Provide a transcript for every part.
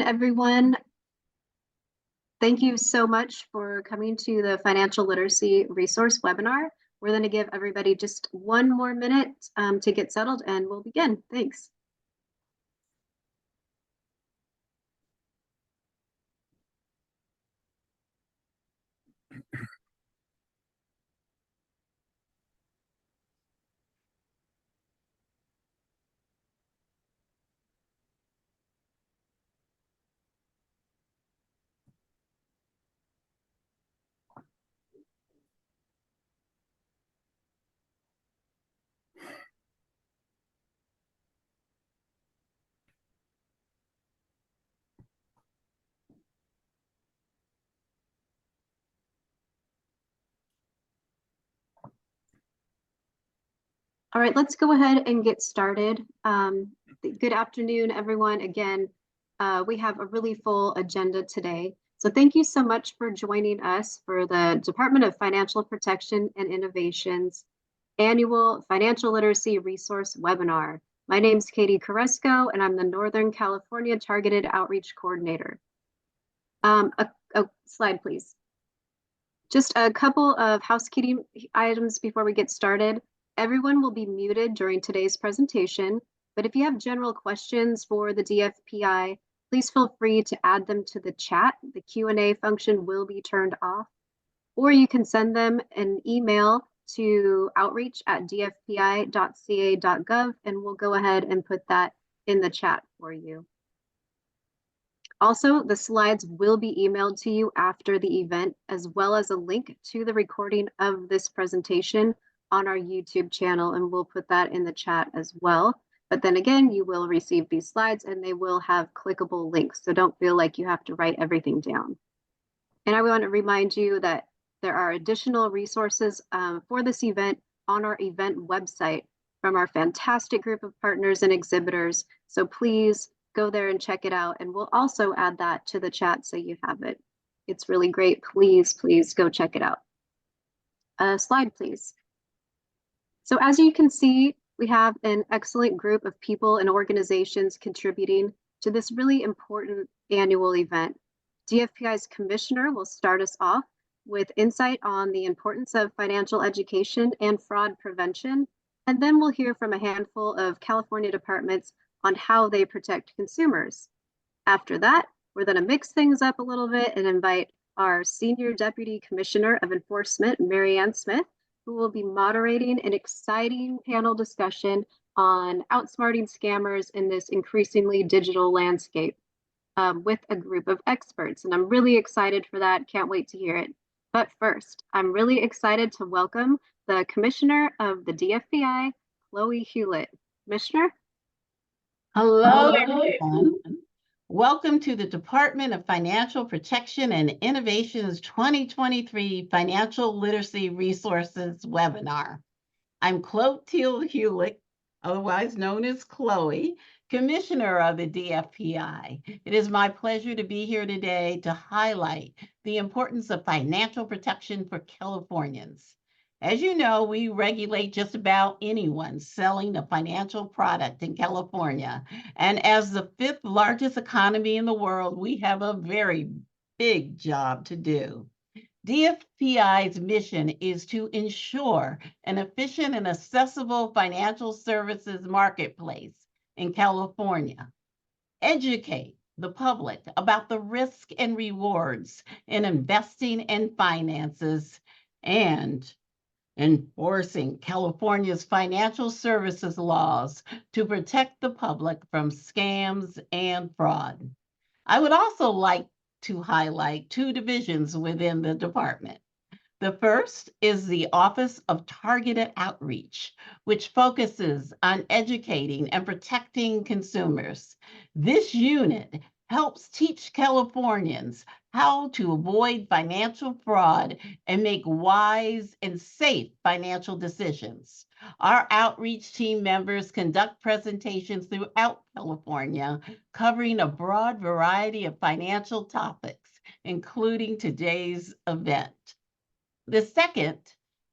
Everyone. Thank you so much for coming to the Financial Literacy Resource webinar. We're going to give everybody just one more minute to get settled and we'll begin. Thanks. All right, let's go ahead and get started. Good afternoon, everyone. Again, we have a really full agenda today. So thank you so much for joining us for the Department of Financial Protection and Innovation's annual Financial Literacy Resource webinar. My name is Katie Carresco, and I'm the Northern California Targeted Outreach Coordinator. A slide, please. Just a couple of housekeeping items before we get started. Everyone will be muted during today's presentation, but if you have general questions for the DFPI, please feel free to add them to the chat. The Q&A function will be turned off, or you can send them an email to outreach@dfpi.ca.gov, and we'll go ahead and put that in the chat for you. Also, the slides will be emailed to you after the event, as well as a link to the recording of this presentation on our YouTube channel, and we'll put that in the chat as well. But then again, you will receive these slides and they will have clickable links, so don't feel like you have to write everything down. And I want to remind you that there are additional resources for this event on our event website from our fantastic group of partners and exhibitors. So please go there and check it out. And we'll also add that to the chat so you have it. It's really great. Please, please go check it out. Slide, please. So as you can see, we have an excellent group of people and organizations contributing to this really important annual event. DFPI's commissioner will start us off with insight on the importance of financial education and fraud prevention. And then we'll hear from a handful of California departments on how they protect consumers. After that, we're going to mix things up a little bit and invite our Senior Deputy Commissioner of Enforcement, Marianne Smith, who will be moderating an exciting panel discussion on outsmarting scammers in this increasingly digital landscape with a group of experts. And I'm really excited for that. Can't wait to hear it. But first, I'm really excited to welcome the Commissioner of the DFPI, Chloe Hewlett. Commissioner? Hello, everyone. Welcome to the Department of Financial Protection and Innovation's 2023 Financial Literacy Resources webinar. I'm Clotilde Hewlett, otherwise known as Chloe, Commissioner of the DFPI. It is my pleasure to be here today to highlight the importance of financial protection for Californians. As you know, we regulate just about anyone selling a financial product in California. And as the 5th largest economy in the world, we have a very big job to do. DFPI's mission is to ensure an efficient and accessible financial services marketplace in California, educate the public about the risk and rewards in investing and finances, and enforcing California's financial services laws to protect the public from scams and fraud. I would also like to highlight 2 divisions within the department. The first is the Office of Targeted Outreach, which focuses on educating and protecting consumers. This unit helps teach Californians how to avoid financial fraud and make wise and safe financial decisions. Our outreach team members conduct presentations throughout California, covering a broad variety of financial topics, including today's event. The second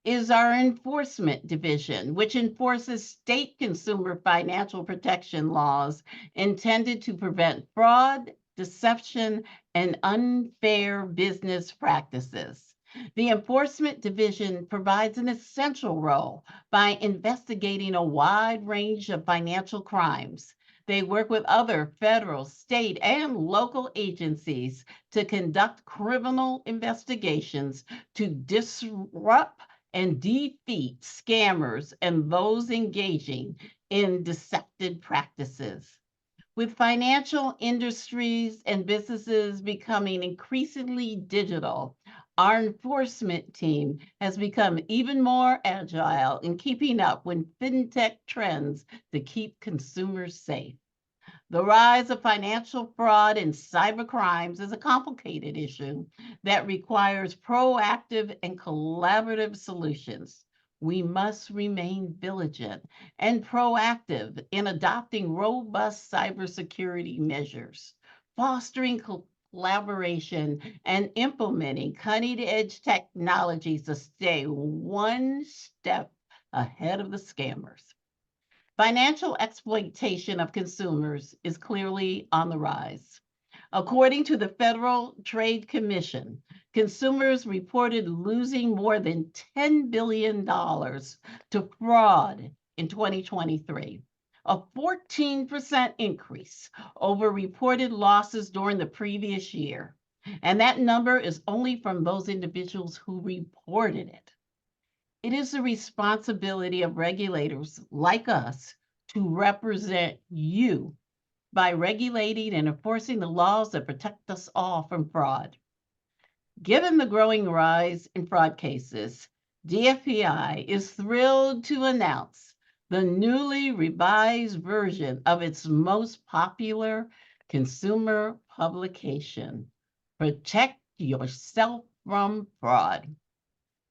is our enforcement division, which enforces state consumer financial protection laws intended to prevent fraud, deception, and unfair business practices. The Enforcement Division provides an essential role by investigating a wide range of financial crimes. They work with other federal, state, and local agencies to conduct criminal investigations to disrupt and defeat scammers and those engaging in deceptive practices. With financial industries and businesses becoming increasingly digital, our enforcement team has become even more agile in keeping up with fintech trends to keep consumers safe. The rise of financial fraud and cyber crimes is a complicated issue that requires proactive and collaborative solutions. We must remain vigilant and proactive in adopting robust cybersecurity measures, fostering collaboration, and implementing cutting-edge technologies to stay one step ahead of the scammers. Financial exploitation of consumers is clearly on the rise. According to the Federal Trade Commission, consumers reported losing more than $10 billion to fraud in 2023, a 14% increase over reported losses during the previous year. And that number is only from those individuals who reported it. It is the responsibility of regulators like us to represent you by regulating and enforcing the laws that protect us all from fraud. Given the growing rise in fraud cases, DFPI is thrilled to announce the newly revised version of its most popular consumer publication, Protect Yourself from Fraud.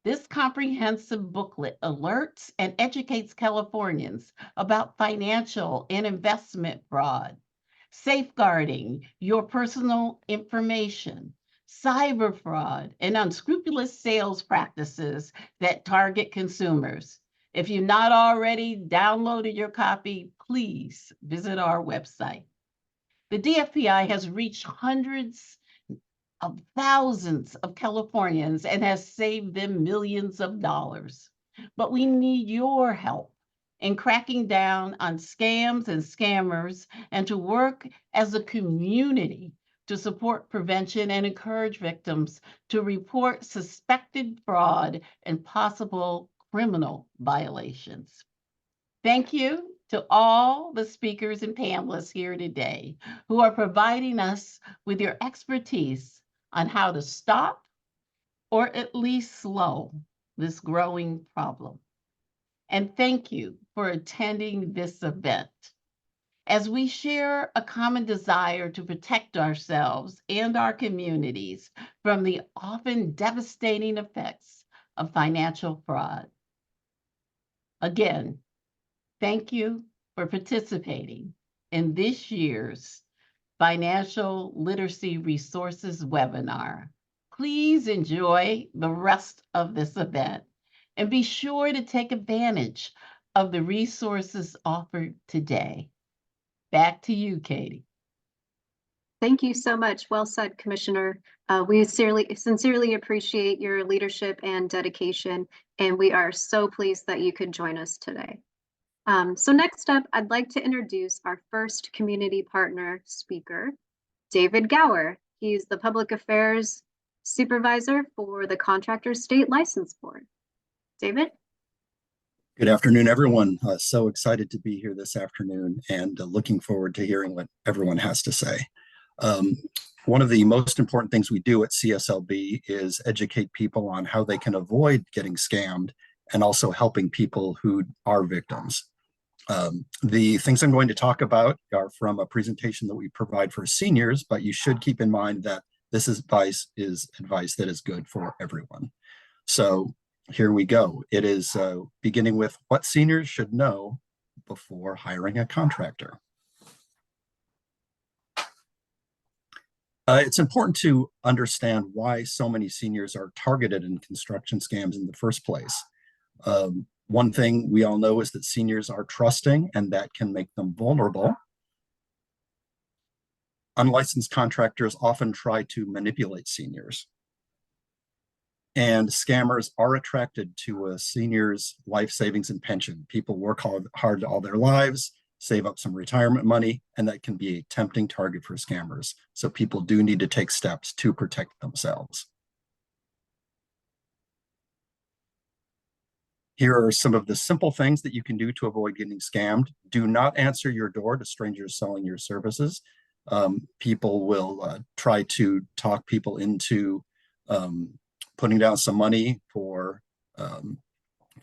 This comprehensive booklet alerts and educates Californians about financial and investment fraud, safeguarding your personal information, cyber fraud, and unscrupulous sales practices that target consumers. If you've not already downloaded your copy, please visit our website. The DFPI has reached hundreds of thousands of Californians and has saved them millions of dollars. But we need your help in cracking down on scams and scammers and to work as a community to support prevention and encourage victims to report suspected fraud and possible criminal violations. Thank you to all the speakers and panelists here today who are providing us with your expertise on how to stop or at least slow this growing problem. And thank you for attending this event. As we share a common desire to protect ourselves and our communities from the often devastating effects of financial fraud. Again, thank you for participating in this year's Financial Literacy Resources webinar. Please enjoy the rest of this event and be sure to take advantage of the resources offered today. Back to you, Katie. Thank you so much. Well said, Commissioner. We sincerely appreciate your leadership and dedication, and we are so pleased that you could join us today. So next up, I'd like to introduce our first community partner speaker, David Gower. He's the Public Affairs Supervisor for the Contractors State License Board. David? Good afternoon, everyone. So excited to be here this afternoon and looking forward to hearing what everyone has to say. One of the most important things we do at CSLB is educate people on how they can avoid getting scammed and also helping people who are victims. The things I'm going to talk about are from a presentation that we provide for seniors, but you should keep in mind that this advice that is good for everyone. So here we go. It is beginning with what seniors should know before hiring a contractor. It's important to understand why so many seniors are targeted in construction scams in the first place. One thing we all know is that seniors are trusting, and that can make them vulnerable. Unlicensed contractors often try to manipulate seniors. And scammers are attracted to a senior's life savings and pension. People work hard all their lives, save up some retirement money, and that can be a tempting target for scammers. So people do need to take steps to protect themselves. Here are some of the simple things that you can do to avoid getting scammed. Do not answer your door to strangers selling your services. People will try to talk people into putting down some money for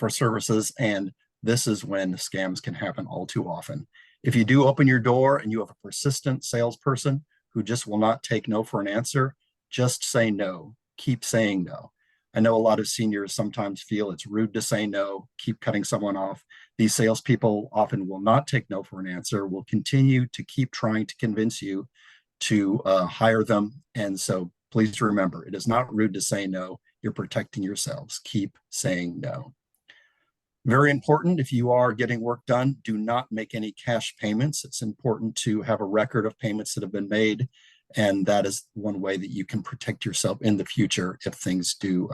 services, and this is when scams can happen all too often. If you do open your door and you have a persistent salesperson who just will not take no for an answer, just say no. Keep saying no. I know a lot of seniors sometimes feel it's rude to say no, keep cutting someone off. These salespeople often will not take no for an answer, will continue to keep trying to convince you to hire them. And so please remember, it is not rude to say no. You're protecting yourselves. Keep saying no. Very important, if you are getting work done, do not make any cash payments. It's important to have a record of payments that have been made. And that is one way that you can protect yourself in the future if things do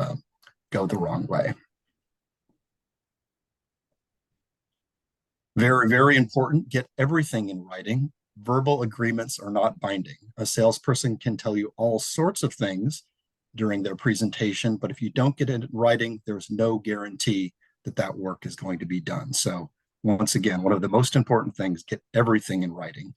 go the wrong way. Very, very important, get everything in writing. Verbal agreements are not binding. A salesperson can tell you all sorts of things during their presentation, but if you don't get it in writing, there's no guarantee that that work is going to be done. So once again, one of the most important things, get everything in writing.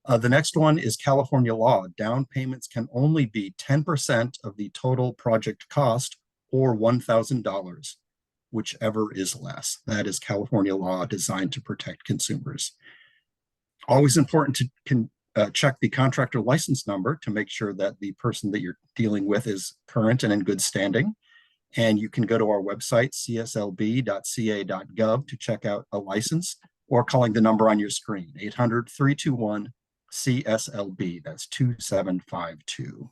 The next one is California law. Down payments can only be 10% of the total project cost or $1,000, whichever is less. That is California law designed to protect consumers. Always important to check the contractor license number to make sure that the person that you're dealing with is current and in good standing. And you can go to our website, cslb.ca.gov, to check out a license, or calling the number on your screen, 800-321-CSLB. That's 2752.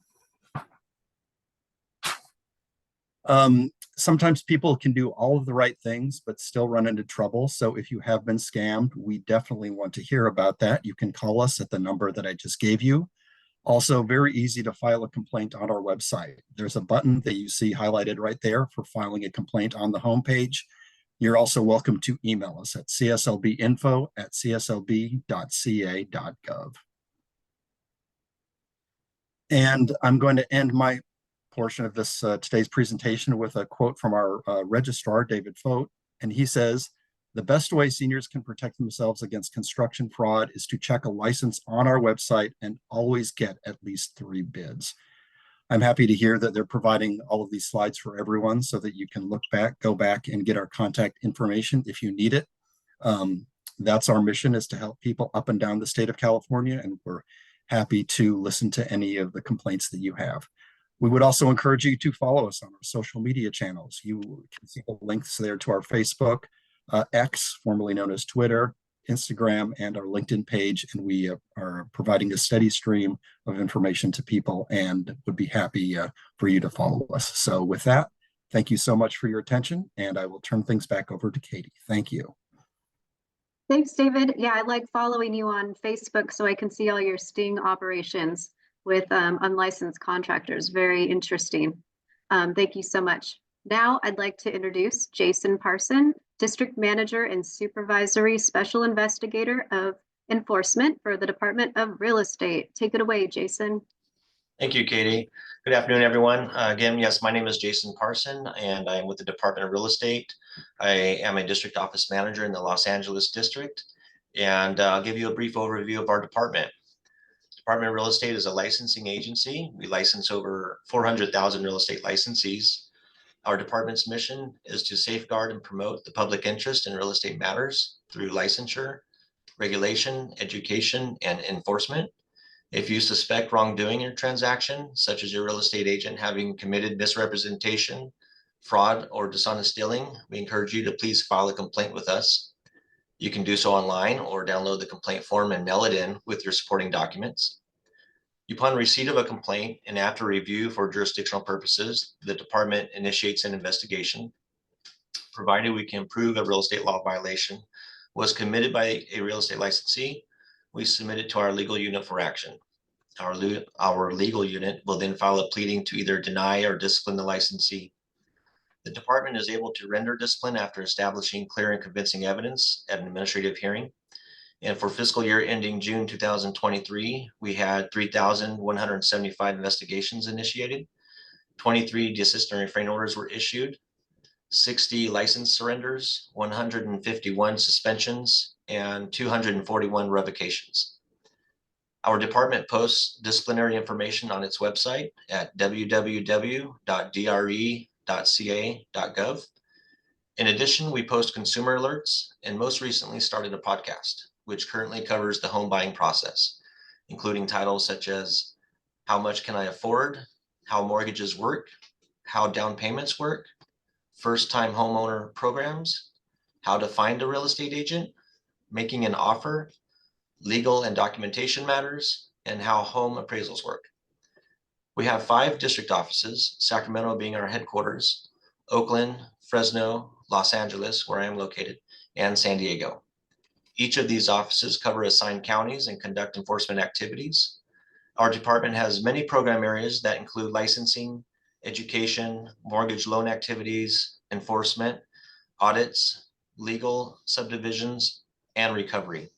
Sometimes people can do all of the right things, but still run into trouble. So if you have been scammed, we definitely want to hear about that. You can call us at the number that I just gave you. Also, very easy to file a complaint on our website. There's a button that you see highlighted right there for filing a complaint on the homepage. You're also welcome to email us at cslbinfo@cslb.ca.gov. And I'm going to end my portion of this today's presentation with a quote from our registrar, David Fote. And he says, "The best way seniors can protect themselves against construction fraud is to check a license on our website and always get at least 3 bids." I'm happy to hear that they're providing all of these slides for everyone so that you can go back and get our contact information if you need it. That's our mission, is to help people up and down the state of California, and we're happy to listen to any of the complaints that you have. We would also encourage you to follow us on our social media channels. You can see the links there to our Facebook, X, formerly known as Twitter, Instagram, and our LinkedIn page. And we are providing a steady stream of information to people and would be happy for you to follow us. So with that, thank you so much for your attention, and I will turn things back over to Katie. Thank you. Thanks, David. Yeah, I like following you on Facebook so I can see all your sting operations with unlicensed contractors. Very interesting. Thank you so much. Now I'd like to introduce Jason Parson, District Manager and Supervisory Special Investigator of Enforcement for the Department of Real Estate. Take it away, Jason. Thank you, Katie. Good afternoon, everyone. Again, yes, my name is Jason Parson, and I'm with the Department of Real Estate. I am a district office manager in the Los Angeles district, and I'll give you a brief overview of our department. Department of Real Estate is a licensing agency. We license over 400,000 real estate licensees. Our department's mission is to safeguard and promote the public interest in real estate matters through licensure, regulation, education, and enforcement. If you suspect wrongdoing in your transaction, such as your real estate agent having committed misrepresentation, fraud, or dishonest dealing, we encourage you to please file a complaint with us. You can do so online or download the complaint form and mail it in with your supporting documents. Upon receipt of a complaint and after review for jurisdictional purposes, the department initiates an investigation. Provided we can prove a real estate law violation was committed by a real estate licensee, we submit it to our legal unit for action. Our legal unit will then file a pleading to either deny or discipline the licensee. The department is able to render discipline after establishing clear and convincing evidence at an administrative hearing. And for fiscal year ending June 2023, we had 3,175 investigations initiated, 23 desist and refrain orders were issued, 60 license surrenders, 151 suspensions, and 241 revocations. Our department posts disciplinary information on its website at www.dre.ca.gov. In addition, we post consumer alerts and most recently started a podcast, which currently covers the home buying process, including titles such as How Much Can I Afford?, How Mortgages Work, How Down Payments Work, First-Time Homeowner Programs, How to Find a Real Estate Agent, Making an Offer, Legal and Documentation Matters, and How Home Appraisals Work. We have 5 district offices, Sacramento being our headquarters, Oakland, Fresno, Los Angeles, where I am located, and San Diego. Each of these offices cover assigned counties and conduct enforcement activities. Our department has many program areas that include licensing, education, mortgage loan activities, enforcement, audits, legal, subdivisions, and recovery.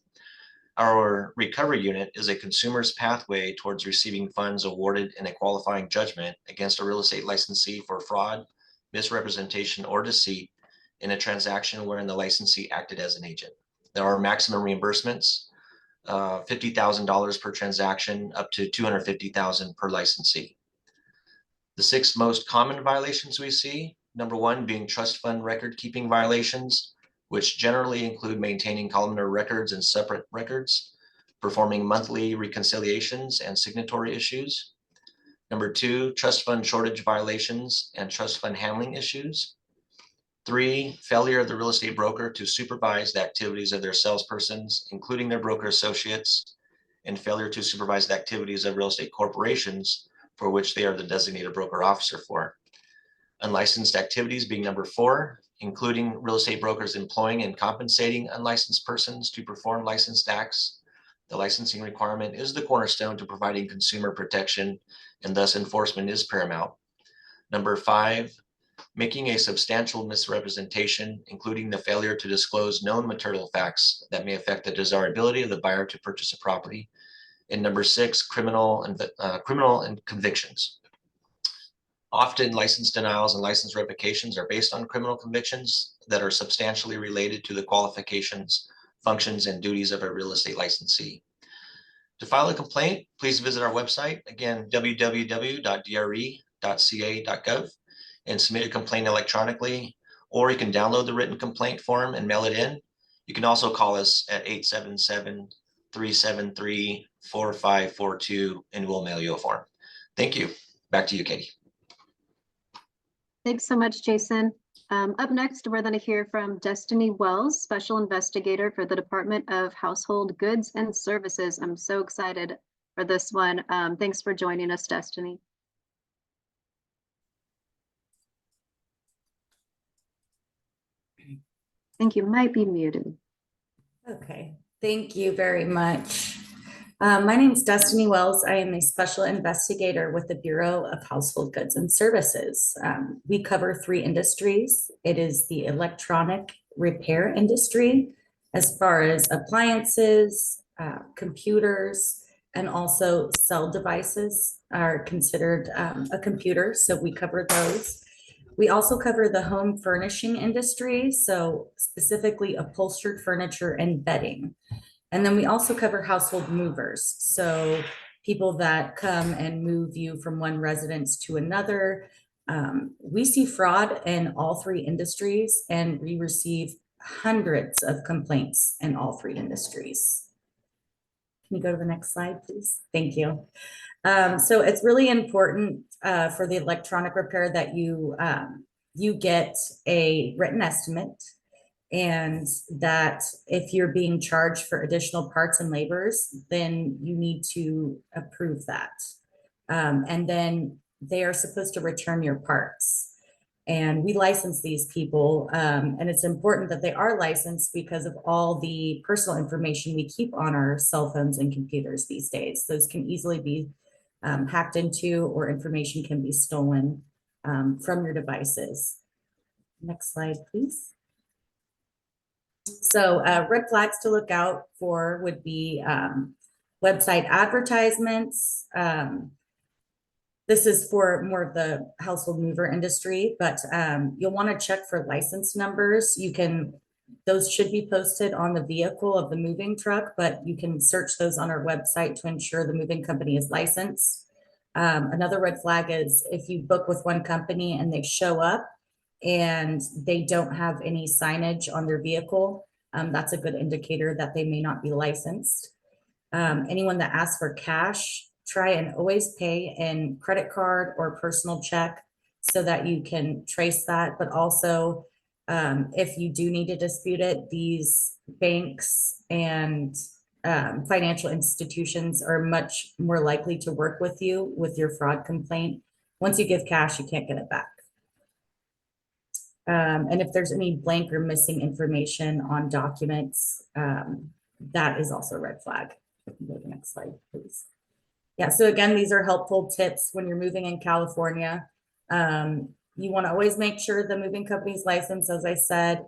Our recovery unit is a consumer's pathway towards receiving funds awarded in a qualifying judgment against a real estate licensee for fraud, misrepresentation, or deceit in a transaction wherein the licensee acted as an agent. There are maximum reimbursements, $50,000 per transaction, up to $250,000 per licensee. The 6 most common violations we see, number 1 being trust fund record keeping violations, which generally include maintaining columnar records and separate records, performing monthly reconciliations and signatory issues. Number 2, trust fund shortage violations and trust fund handling issues. 3, failure of the real estate broker to supervise the activities of their salespersons, including their broker associates, and failure to supervise the activities of real estate corporations for which they are the designated broker officer for. Unlicensed activities being number 4, including real estate brokers employing and compensating unlicensed persons to perform licensed acts. The licensing requirement is the cornerstone to providing consumer protection, and thus enforcement is paramount. Number 5, making a substantial misrepresentation, including the failure to disclose known material facts that may affect the desirability of the buyer to purchase a property. And number 6, criminal and convictions. Often license denials and license revocations are based on criminal convictions that are substantially related to the qualifications, functions, and duties of a real estate licensee. To file a complaint, please visit our website, again, www.dre.ca.gov, and submit a complaint electronically, or you can download the written complaint form and mail it in. You can also call us at 877-373-4542, and we'll mail you a form. Thank you. Back to you, Katie. Thanks so much, Jason. Up next, we're going to hear from Destiny Wells, Special Investigator for the Department of Household Goods and Services. I'm so excited for this one. Thanks for joining us, Destiny. I think you might be muted. Okay, thank you very much. My name is Destiny Wells. I am a special investigator with the Bureau of Household Goods and Services. We cover 3 industries. It is the electronic repair industry, as far as appliances, computers, and also cell devices are considered a computer, so we cover those. We also cover the home furnishing industry, so specifically upholstered furniture and bedding. And then we also cover household movers, so people that come and move you from one residence to another. We see fraud in all 3 industries, and we receive hundreds of complaints in all 3 industries. Can you go to the next slide, please? Thank you. So it's really important for the electronic repair that you get a written estimate, and that if you're being charged for additional parts and labors, then you need to approve that. And then they are supposed to return your parts. And we license these people, and it's important that they are licensed because of all the personal information we keep on our cell phones and computers these days. Those can easily be hacked into, or information can be stolen from your devices. Next slide, please. So red flags to look out for would be website advertisements. This is for more of the household mover industry, but you'll want to check for license numbers. Those should be posted on the vehicle of the moving truck, but you can search those on our website to ensure the moving company is licensed. Another red flag is if you book with one company and they show up and they don't have any signage on their vehicle, that's a good indicator that they may not be licensed. Anyone that asks for cash, try and always pay in credit card or personal check so that you can trace that. But also, if you do need to dispute it, these banks and financial institutions are much more likely to work with you with your fraud complaint. Once you give cash, you can't get it back. And if there's any blank or missing information on documents, that is also a red flag. Go to the next slide, please. Yeah, so again, these are helpful tips when you're moving in California. You want to always make sure the moving company's license, as I said.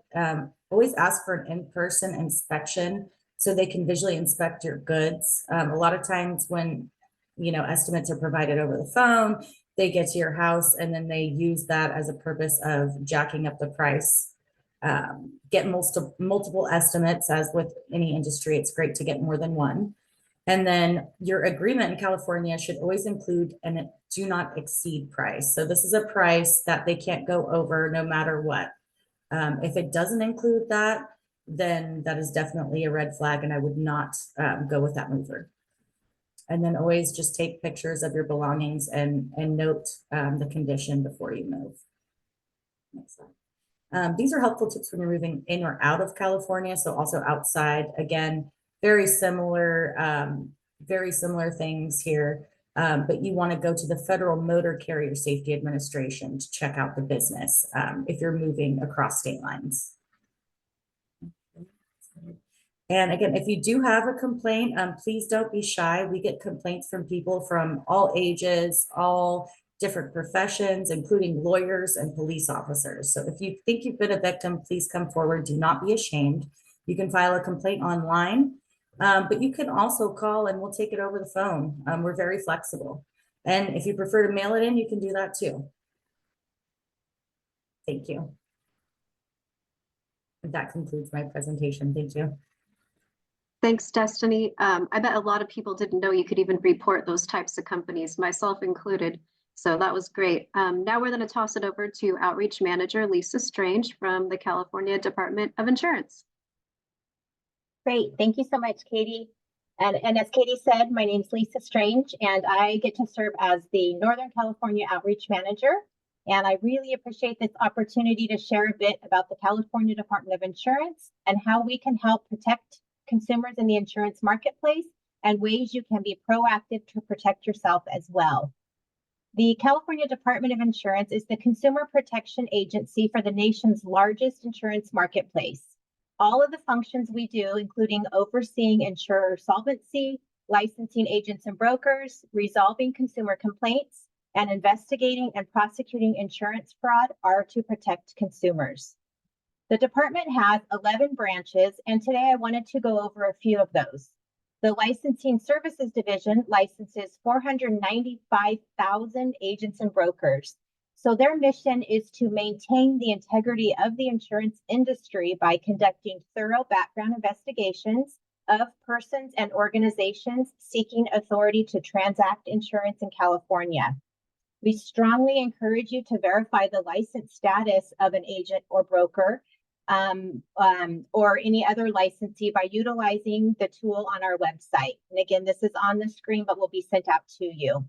Always ask for an in-person inspection so they can visually inspect your goods. A lot of times when, estimates are provided over the phone, they get to your house and then they use that as a purpose of jacking up the price. Get multiple estimates. As with any industry, it's great to get more than one. And then your agreement in California should always include a do not exceed price. So this is a price that they can't go over no matter what. If it doesn't include that, then that is definitely a red flag and I would not go with that mover. And then always just take pictures of your belongings and note the condition before you move. Next slide. These are helpful tips when you're moving in or out of California. So also outside, again, very similar things here, but you want to go to the Federal Motor Carrier Safety Administration to check out the business if you're moving across state lines. And again, if you do have a complaint, please don't be shy. We get complaints from people from all ages, all different professions, including lawyers and police officers. So if you think you've been a victim, please come forward. Do not be ashamed. You can file a complaint online. But you can also call and we'll take it over the phone. We're very flexible. And if you prefer to mail it in, you can do that too. Thank you. That concludes my presentation. Thank you. Thanks, Destiny. I bet a lot of people didn't know you could even report those types of companies, myself included. So that was great. Now we're going to toss it over to Outreach Manager Lisa Strange from the California Department of Insurance. Great. Thank you so much, Katie. And as Katie said, my name is Lisa Strange, and I get to serve as the Northern California Outreach Manager. And I really appreciate this opportunity to share a bit about the California Department of Insurance and how we can help protect consumers in the insurance marketplace and ways you can be proactive to protect yourself as well. The California Department of Insurance is the consumer protection agency for the nation's largest insurance marketplace. All of the functions we do, including overseeing insurer solvency, licensing agents and brokers, resolving consumer complaints, and investigating and prosecuting insurance fraud, are to protect consumers. The department has 11 branches, and today I wanted to go over a few of those. The Licensing Services Division licenses 495,000 agents and brokers. So their mission is to maintain the integrity of the insurance industry by conducting thorough background investigations of persons and organizations seeking authority to transact insurance in California. We strongly encourage you to verify the license status of an agent or broker or any other licensee by utilizing the tool on our website. And again, this is on the screen, but will be sent out to you.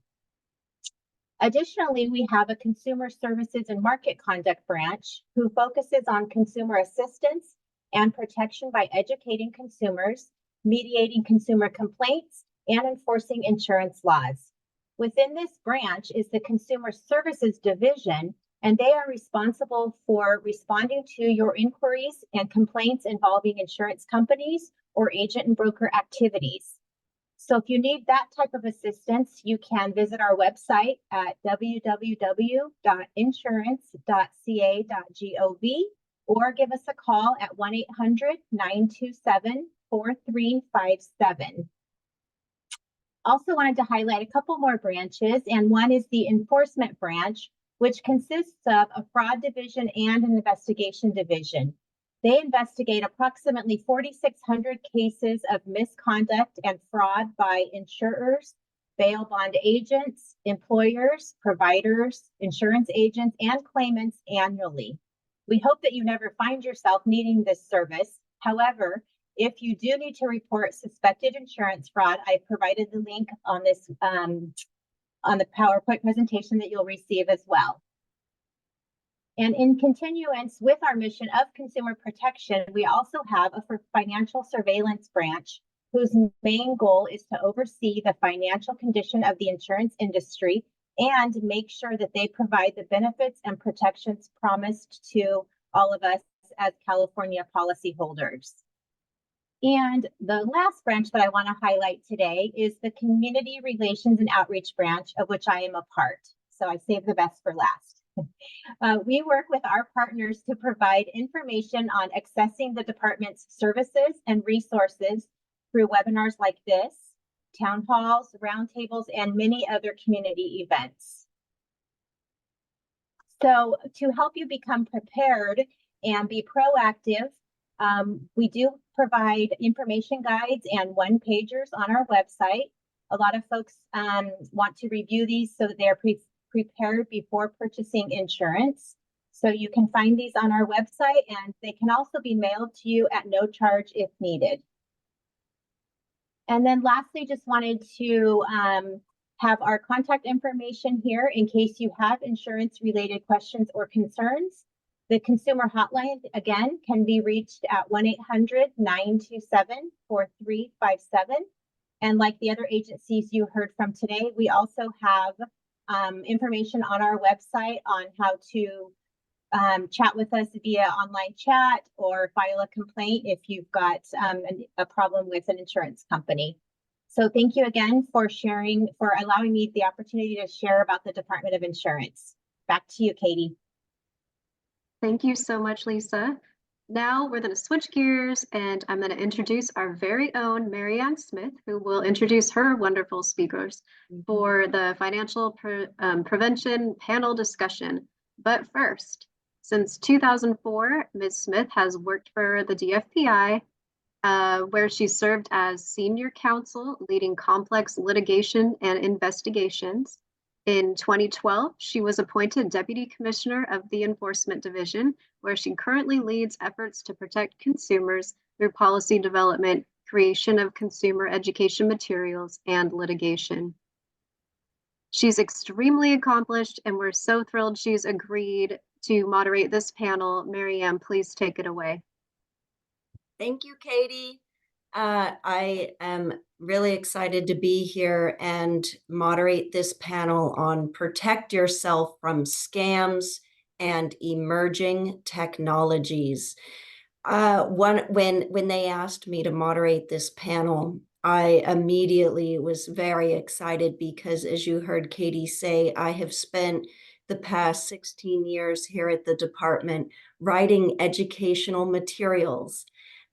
Additionally, we have a Consumer Services and Market Conduct branch who focuses on consumer assistance and protection by educating consumers, mediating consumer complaints, and enforcing insurance laws. Within this branch is the Consumer Services Division, and they are responsible for responding to your inquiries and complaints involving insurance companies or agent and broker activities. So if you need that type of assistance, you can visit our website at www.insurance.ca.gov or give us a call at 1-800-927-4357. Also wanted to highlight a couple more branches, and one is the enforcement branch, which consists of a fraud division and an investigation division. They investigate approximately 4,600 cases of misconduct and fraud by insurers, bail bond agents, employers, providers, insurance agents, and claimants annually. We hope that you never find yourself needing this service. However, if you do need to report suspected insurance fraud, I provided the link on this on the PowerPoint presentation that you'll receive as well. And in continuance with our mission of consumer protection, we also have a financial surveillance branch whose main goal is to oversee the financial condition of the insurance industry and make sure that they provide the benefits and protections promised to all of us as California policyholders. And the last branch that I want to highlight today is the Community Relations and Outreach branch, of which I am a part. So I saved the best for last. We work with our partners to provide information on accessing the department's services and resources through webinars like this, town halls, roundtables, and many other community events. So to help you become prepared and be proactive, we do provide information guides and one-pagers on our website. A lot of folks want to review these so that they are prepared before purchasing insurance. So you can find these on our website, and they can also be mailed to you at no charge if needed. And then lastly, just wanted to have our contact information here in case you have insurance related questions or concerns. The consumer hotline, again, can be reached at 1-800-927-4357. And like the other agencies you heard from today, we also have information on our website on how to chat with us via online chat or file a complaint if you've got a problem with an insurance company. So thank you again for allowing me the opportunity to share about the Department of Insurance. Back to you, Katie. Thank you so much, Lisa. Now we're going to switch gears, and I'm going to introduce our very own Marianne Smith, who will introduce her wonderful speakers for the financial prevention panel discussion. But first, since 2004, Ms. Smith has worked for the DFPI, where she served as senior counsel leading complex litigation and investigations. In 2012, she was appointed Deputy Commissioner of the Enforcement Division, where she currently leads efforts to protect consumers through policy development, creation of consumer education materials, and litigation. She's extremely accomplished, and we're so thrilled she's agreed to moderate this panel. Marianne, please take it away. Thank you, Katie. I am really excited to be here and moderate this panel on protect yourself from scams and emerging technologies. When they asked me to moderate this panel, I immediately was very excited because, as you heard Katie say, I have spent the past 16 years here at the department writing educational materials.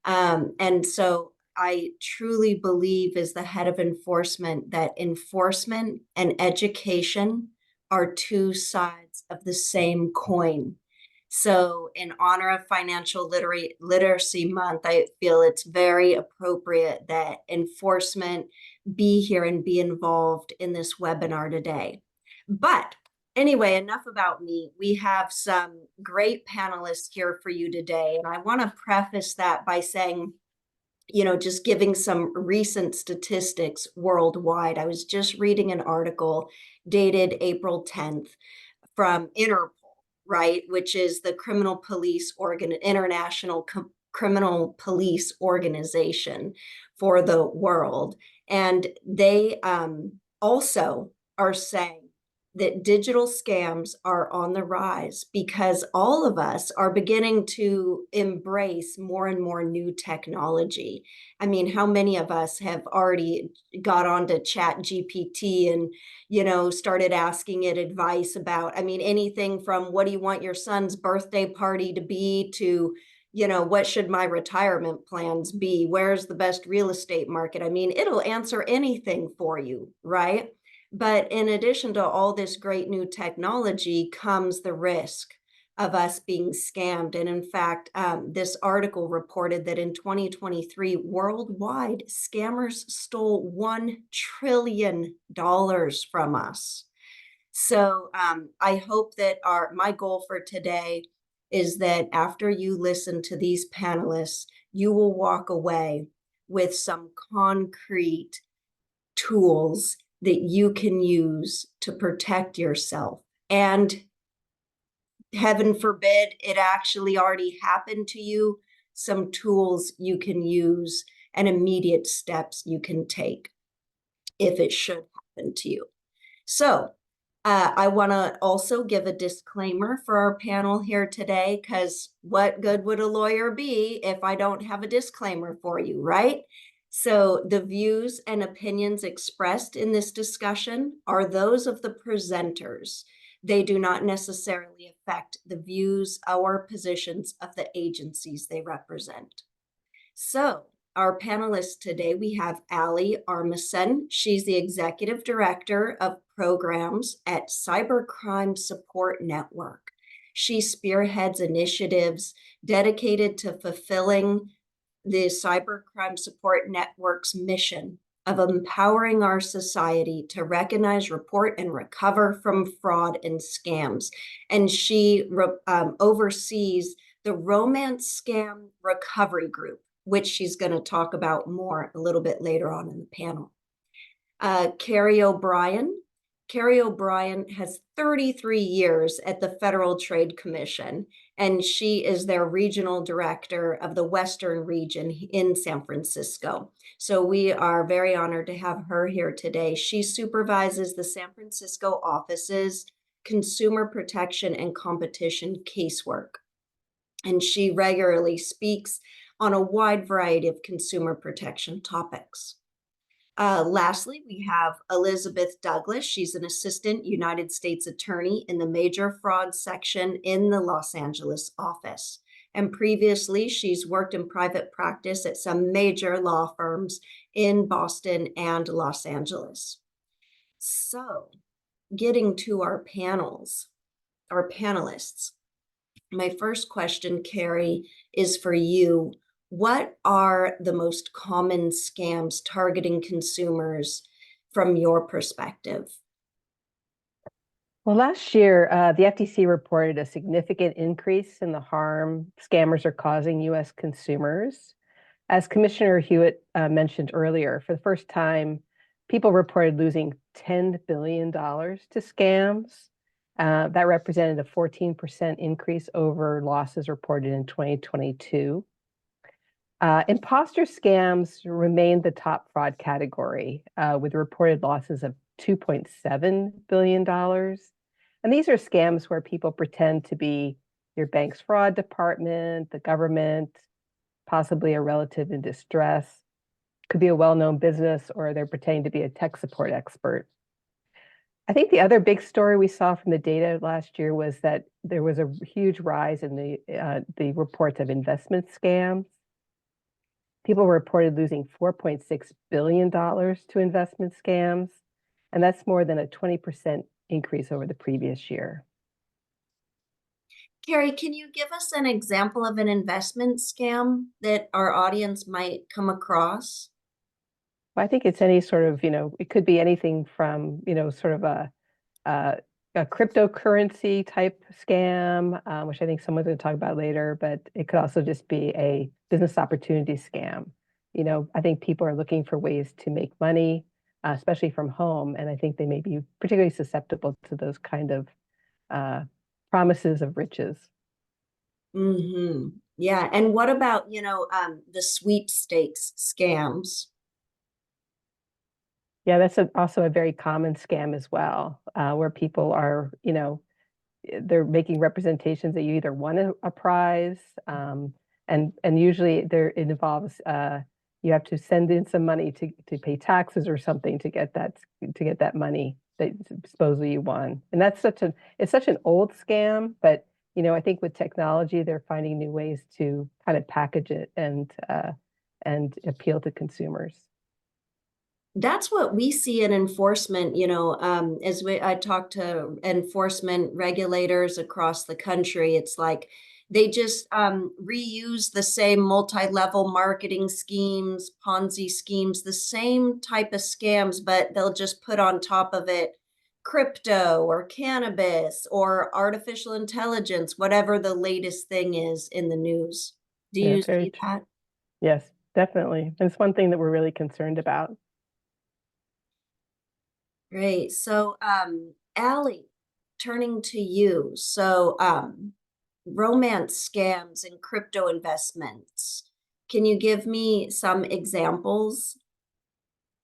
And so I truly believe, as the head of enforcement, that enforcement and education are two sides of the same coin. So in honor of Financial Literacy Month, I feel it's very appropriate that enforcement be here and be involved in this webinar today. But anyway, enough about me. We have some great panelists here for you today. And I want to preface that by saying, just giving some recent statistics worldwide. I was just reading an article dated April 10th from Interpol, right, which is the international criminal police organization for the world. And they also are saying that digital scams are on the rise because all of us are beginning to embrace more and more new technology. I mean, how many of us have already got onto Chat GPT and, started asking it advice about, I mean, anything from what do you want your son's birthday party to be to, what should my retirement plans be? Where's the best real estate market? I mean, it'll answer anything for you, right? But in addition to all this great new technology comes the risk of us being scammed. And in fact, this article reported that in 2023, worldwide, scammers stole $1 trillion from us. So I hope that my goal for today is that after you listen to these panelists, you will walk away with some concrete tools that you can use to protect yourself. And heaven forbid it actually already happened to you, some tools you can use and immediate steps you can take if it should happen to you. So I want to also give a disclaimer for our panel here today, because what good would a lawyer be if I don't have a disclaimer for you, right? So the views and opinions expressed in this discussion are those of the presenters. They do not necessarily affect the views or positions of the agencies they represent. So our panelists today, we have Ali Armisen. She's the Executive Director of Programs at Cybercrime Support Network. She spearheads initiatives dedicated to fulfilling the Cybercrime Support Network's mission of empowering our society to recognize, report, and recover from fraud and scams. And she oversees the Romance Scam Recovery Group, which she's going to talk about more a little bit later on in the panel. Carrie O'Brien. Carrie O'Brien has 33 years at the Federal Trade Commission, and she is their regional director of the Western region in San Francisco. So we are very honored to have her here today. She supervises the San Francisco office's consumer protection and competition casework, and she regularly speaks on a wide variety of consumer protection topics. Lastly, we have Elizabeth Douglas. She's an assistant United States attorney in the major fraud section in the Los Angeles office. And previously, she's worked in private practice at some major law firms in Boston and Los Angeles. So, getting to our panelists. My first question, Carrie, is for you. What are the most common scams targeting consumers from your perspective? Well, last year, the FTC reported a significant increase in the harm scammers are causing U.S. consumers. As Commissioner Hewitt mentioned earlier, for the first time, people reported losing $10 billion to scams. That represented a 14% increase over losses reported in 2022. Imposter scams remained the top fraud category with reported losses of $2.7 billion. And these are scams where people pretend to be your bank's fraud department, the government, possibly a relative in distress. Could be a well-known business, or they're pretending to be a tech support expert. I think the other big story we saw from the data last year was that there was a huge rise in the reports of investment scams. People reported losing $4.6 billion to investment scams, and that's more than a 20% increase over the previous year. Carrie, can you give us an example of an investment scam that our audience might come across? Well, I think it's any sort of, it could be anything from, sort of a cryptocurrency type scam, which I think someone's going to talk about later, but it could also just be a business opportunity scam. I think people are looking for ways to make money, especially from home, and I think they may be particularly susceptible to those kind of promises of riches. Mm-hmm. Yeah, and what about, the sweepstakes scams? Yeah, that's also a very common scam as well, where people are, they're making representations that you either won a prize, and usually it involves you have to send in some money to pay taxes or something to get that money that supposedly you won. And it's such an old scam, but I think with technology they're finding new ways to kind of package it and appeal to consumers. That's what we see in enforcement, I talk to enforcement regulators across the country. It's like they just reuse the same multi-level marketing schemes, Ponzi schemes, the same type of scams, but they'll just put on top of it crypto or cannabis or artificial intelligence, whatever the latest thing is in the news. Do Yeah, you it's very see that? Yes, definitely. It's one thing that we're really concerned about. Great. So, Allie, turning to you. So, romance scams and crypto investments. Can you give me some examples?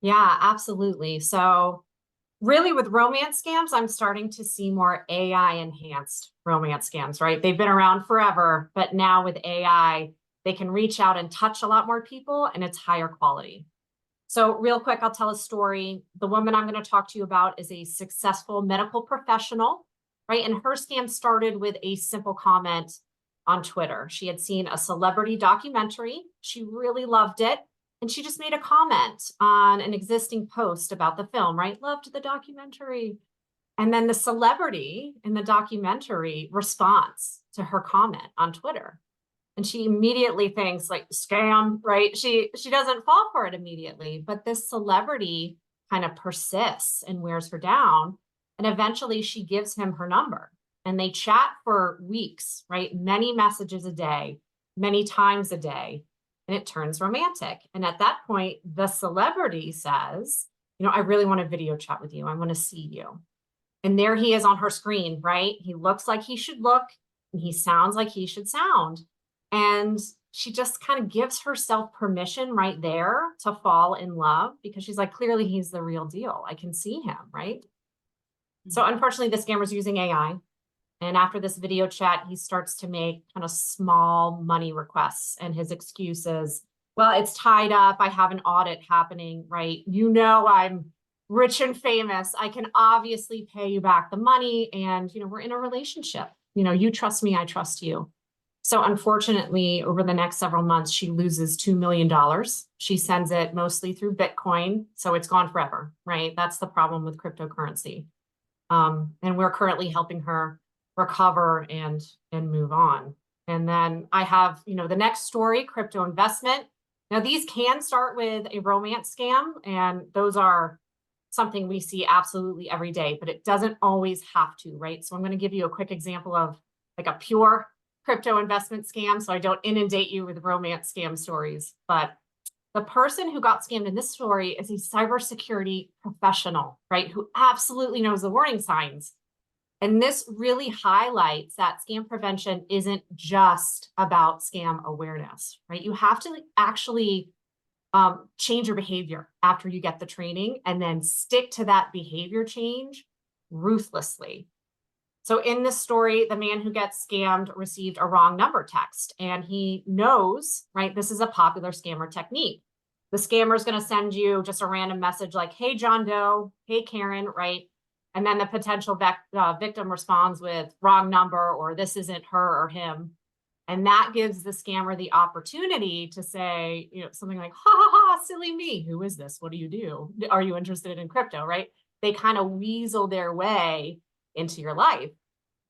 Yeah, absolutely. So really with romance scams, I'm starting to see more AI enhanced romance scams, right? They've been around forever, but now with AI, they can reach out and touch a lot more people and it's higher quality. So real quick, I'll tell a story. The woman I'm going to talk to you about is a successful medical professional, right? And her scam started with a simple comment on Twitter. She had seen a celebrity documentary. She really loved it. And she just made a comment on an existing post about the film, right? Loved the documentary. And then the celebrity in the documentary responds to her comment on Twitter. And she immediately thinks like scam, right? She doesn't fall for it immediately, but this celebrity kind of persists and wears her down. And eventually she gives him her number and they chat for weeks, right? Many messages a day, many times a day, and it turns romantic. And at that point, the celebrity says, I really want to video chat with you. I want to see you. And there he is on her screen, right? He looks like he should look and he sounds like he should sound. And she just kind of gives herself permission right there to fall in love because she's like, clearly he's the real deal. I can see him, right? Mm-hmm. So unfortunately, the scammer's using AI. And after this video chat, he starts to make kind of small money requests. And his excuse is, well, it's tied up. I have an audit happening, right? I'm rich and famous. I can obviously pay you back the money. And, we're in a relationship. You trust me, I trust you. So unfortunately, over the next several months, she loses $2 million. She sends it mostly through Bitcoin. So it's gone forever, right? That's the problem with cryptocurrency. And we're currently helping her recover and move on. And then I have, the next story, crypto investment. Now these can start with a romance scam, and those are something we see absolutely every day, but it doesn't always have to, right? So I'm going to give you a quick example of like a pure crypto investment scam, so I don't inundate you with romance scam stories. But the person who got scammed in this story is a cybersecurity professional, right? Who absolutely knows the warning signs. And this really highlights that scam prevention isn't just about scam awareness, right? You have to actually change your behavior after you get the training and then stick to that behavior change ruthlessly. So in this story, the man who gets scammed received a wrong number text, and he knows, right, this is a popular scammer technique. The scammer is going to send you just a random message like, hey, John Doe, hey, Karen, right? And then the potential victim responds with wrong number, or this isn't her or him. And that gives the scammer the opportunity to say, something like, ha, ha, ha, silly me. Who is this? What do you do? Are you interested in crypto, right? They kind of weasel their way into your life.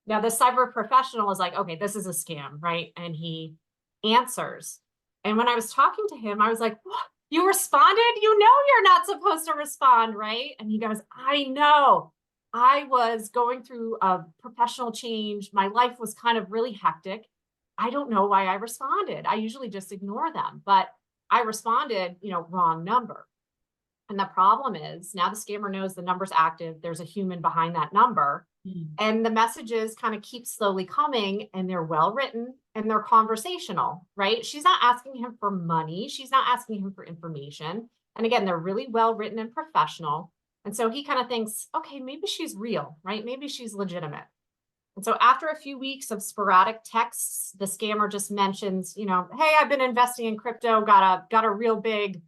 Now, the cyber professional is like, okay, this is a scam, right? And he answers. And when I was talking to him, I was like, what? You responded? You're not supposed to respond, right? And he goes, I know. I was going through a professional change. My life was kind of really hectic. I don't know why I responded. I usually just ignore them, but I responded, wrong number. And the problem is now the scammer knows the number's active. There's a human behind that number. And the messages kind of keep slowly coming, and they're well written and they're conversational, right? She's not asking him for money. She's not asking him for information. And again, they're really well written and professional. And so he kind of thinks, okay, maybe she's real, right? Maybe she's legitimate. And so after a few weeks of sporadic texts, the scammer just mentions, you know, hey, I've been investing in crypto, got a real big,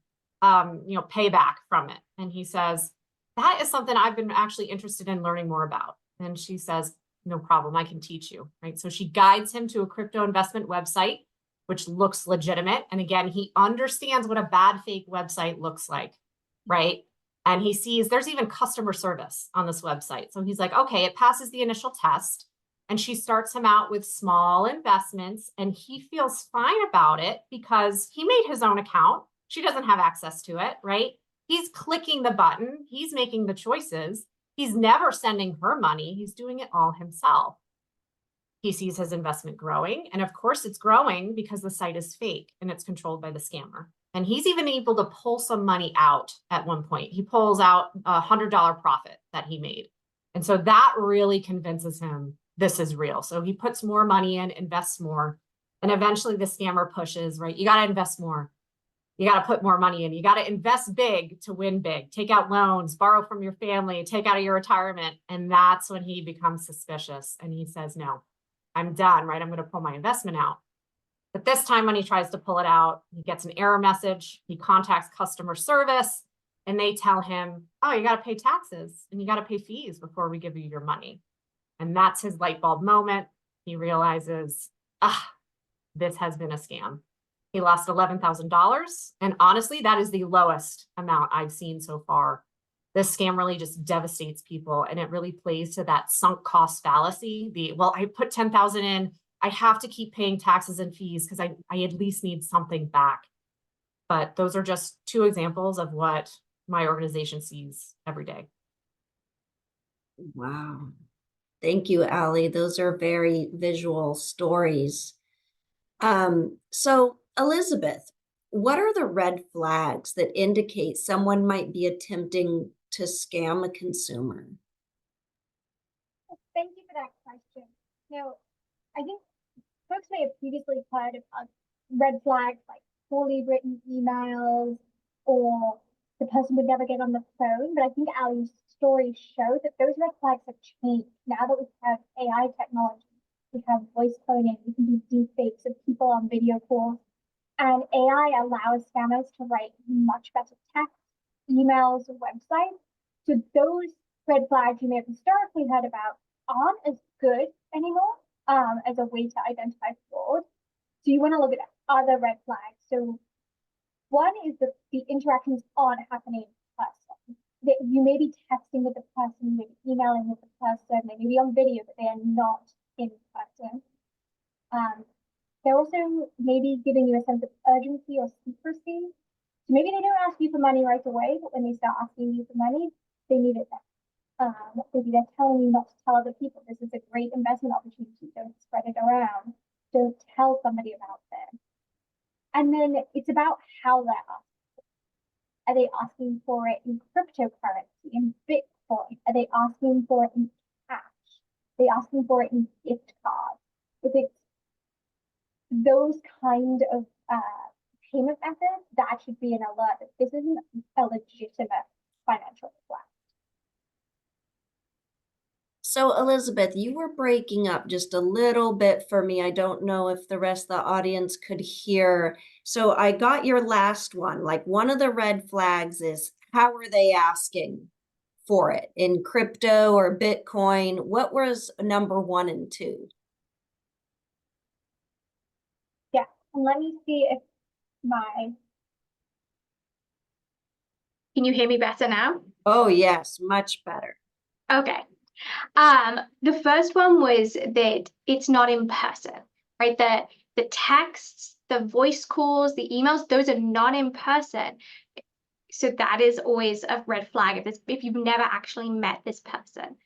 you know, payback from it. And he says, that is something I've been actually interested in learning more about. And she says, no problem, I can teach you, right? So she guides him to a crypto investment website, which looks legitimate. And again, he understands what a bad fake website looks like, right? And he sees there's even customer service on this website. So he's like, okay, it passes the initial test. And she starts him out with small investments, and he feels fine about it because he made his own account. She doesn't have access to it, right? He's clicking the button. He's making the choices. He's never sending her money. He's doing it all himself. He sees his investment growing. And of course, it's growing because the site is fake and it's controlled by the scammer. And he's even able to pull some money out at one point. He pulls out a $100 profit that he made. And so that really convinces him this is real. So he puts more money in, invests more. And eventually the scammer pushes, right? You got to invest more. You got to put more money in. You got to invest big to win big. Take out loans, borrow from your family, take out of your retirement. And that's when he becomes suspicious. And he says, no, I'm done, right? I'm going to pull my investment out. But this time when he tries to pull it out, he gets an error message. He contacts customer service and they tell him, oh, you got to pay taxes and you got to pay fees before we give you your money. And that's his light bulb moment. He realizes, this has been a scam. He lost $11,000. And honestly, that is the lowest amount I've seen so far. This scam really just devastates people. And it really plays to that sunk cost fallacy. Well, I put 10,000 in, I have to keep paying taxes and fees because I at least need something back. But those are just two examples of what my organization sees every day. Wow. Thank you, Allie. Those are very visual stories. So Elizabeth, what are the red flags that indicate someone might be attempting to scam a consumer? Thank you for that question. Now, I think folks may have previously heard of red flags like poorly written emails or the person would never get on the phone, but I think Allie's story shows that those red flags have changed. Now that we have AI technology, we have voice cloning, we can do deep fakes of people on video calls, and AI allows scammers to write much better text, emails, websites. So those red flags you may have historically heard about aren't as good anymore as a way to identify fraud. So you want to look at other red flags. So one is that the interactions aren't happening in person. That you may be texting with the person, you may be emailing with the person, they may be on video, but they are not in person. They're also maybe giving you a sense of urgency or secrecy. So maybe they don't ask you for money right away, but when they start asking you for money, they need it then. Maybe they're telling you not to tell other people. This is a great investment opportunity. Don't spread it around. Don't tell somebody about it. And then it's about how they're asking. Are they asking for it in cryptocurrency, in Bitcoin? Are they asking for it in cash? Are they asking for it in gift cards? If it's those kind of payment methods, that should be an alert that this isn't a legitimate financial request. So Elizabeth, you were breaking up just a little bit for me. I don't know if the rest of the audience could hear. So I got your last one. Like one of the red flags is, how are they asking for it in crypto or Bitcoin? What was number 1 and 2? Yeah, and let me see if my... Can you hear me better now? Oh yes, much better. Okay. The first one was that it's not in person, right? The texts, the voice calls, the emails, those are not in person. So that is always a red flag if you've never actually met this person.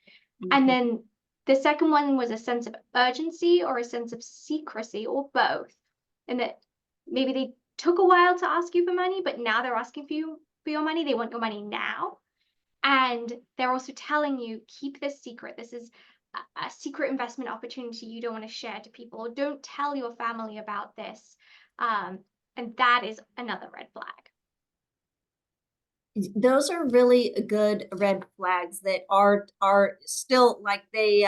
And then the second one was a sense of urgency or a sense of secrecy or both. And that maybe they took a while to ask you for money, but now they're asking for your money. They want your money now. And they're also telling you, keep this secret. This is a secret investment opportunity you don't want to share to people, or don't tell your family about this. And that is another red flag. Those are really good red flags that are still like they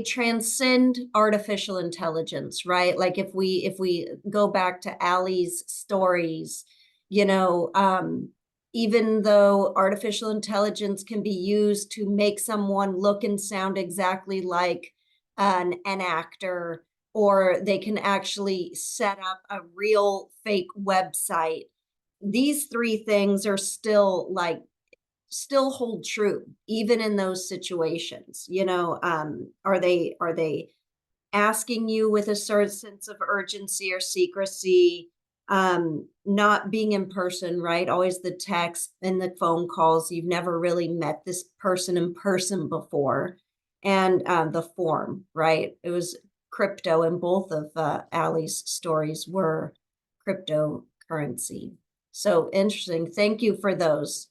transcend artificial intelligence, right? Like if we go back to Allie's stories, you know, even though artificial intelligence can be used to make someone look and sound exactly like an actor, or they can actually set up a real fake website. These three things are still hold true even in those situations. You know, are they asking you with a certain sense of urgency or secrecy, not being in person, right? Always the text and the phone calls. You've never really met this person in person before. And the form, right? It was crypto, and both of Allie's stories were cryptocurrency. So interesting. Thank you for those.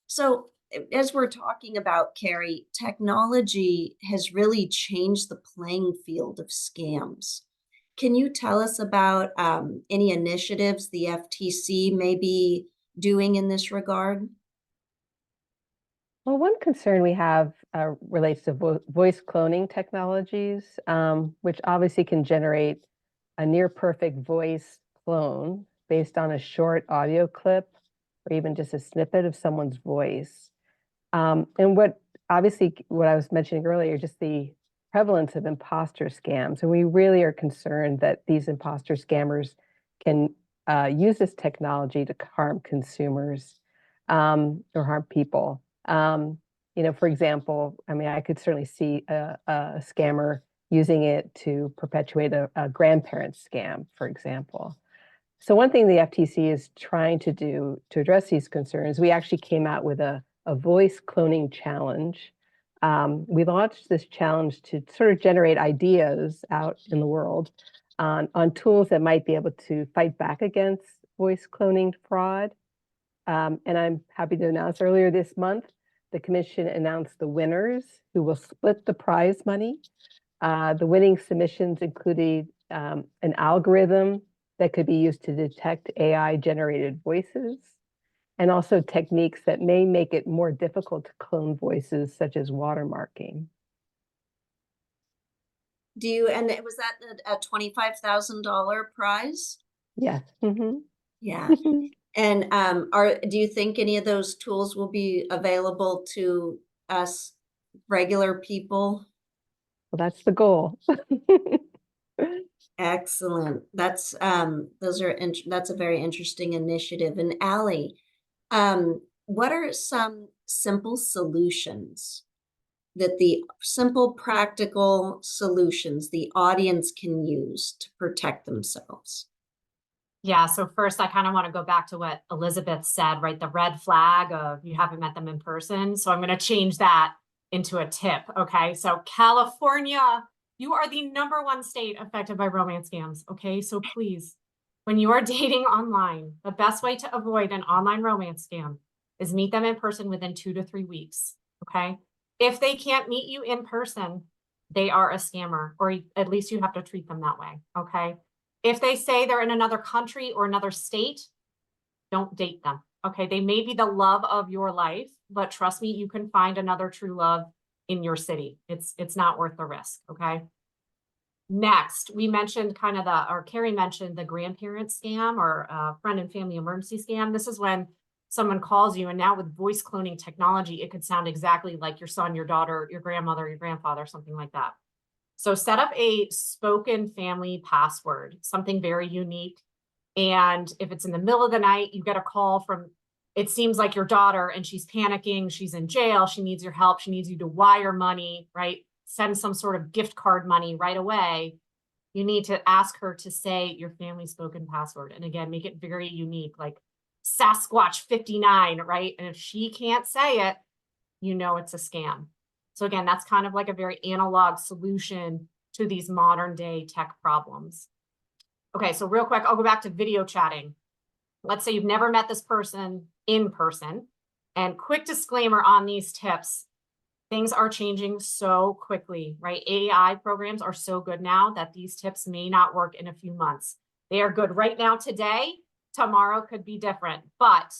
So as we're talking about, Carrie, technology has really changed the playing field of scams. Can you tell us about any initiatives the FTC may be doing in this regard? Well, one concern we have relates to voice cloning technologies, which obviously can generate a near perfect voice clone based on a short audio clip or even just a snippet of someone's voice. And what I was mentioning earlier, just the prevalence of imposter scams. And we really are concerned that these imposter scammers can use this technology to harm consumers or harm people. You know, for example, I mean, I could certainly see a scammer using it to perpetuate a grandparent scam, for example. So one thing the FTC is trying to do to address these concerns, we actually came out with a voice cloning challenge. We launched this challenge to sort of generate ideas out in the world on tools that might be able to fight back against voice cloning fraud. And I'm happy to announce earlier this month, the commission announced the winners who will split the prize money. The winning submissions included an algorithm that could be used to detect AI-generated voices, and also techniques that may make it more difficult to clone voices, such as watermarking. And was that a $25,000 prize? Yes. Mm-hmm. Yeah. And do you think any of those tools will be available to us regular people? Well, that's the goal. Excellent. That's that's a very interesting initiative. And Allie, what are some simple solutions practical solutions the audience can use to protect themselves? Yeah, so first I kind of want to go back to what Elizabeth said, right? The red flag of you haven't met them in person. So I'm going to change that into a tip. Okay. So California, you are the #1 state affected by romance scams. Okay. So please, when you are dating online, the best way to avoid an online romance scam is meet them in person within 2 to 3 weeks. Okay. If they can't meet you in person, they are a scammer, or at least you have to treat them that way. Okay. If they say they're in another country or another state, don't date them. Okay. They may be the love of your life, but trust me, you can find another true love in your city. It's not worth the risk. Okay. Next, we mentioned Carrie mentioned the grandparent scam or friend and family emergency scam. This is when someone calls you, and now with voice cloning technology, it could sound exactly like your son, your daughter, your grandmother, your grandfather, something like that. So set up a spoken family password, something very unique. And if it's in the middle of the night, you get a call from, it seems like your daughter, and she's panicking, she's in jail, she needs your help, she needs you to wire money, right? Send some sort of gift card money right away. You need to ask her to say your family spoken password. And again, make it very unique, like Sasquatch 59, right? And if she can't say it, you know it's a scam. So again, that's kind of like a very analog solution to these modern day tech problems. Okay, so real quick, I'll go back to video chatting. Let's say you've never met this person in person. And quick disclaimer on these tips, things are changing so quickly, right? AI programs are so good now that these tips may not work in a few months. They are good right now today. Tomorrow could be different, but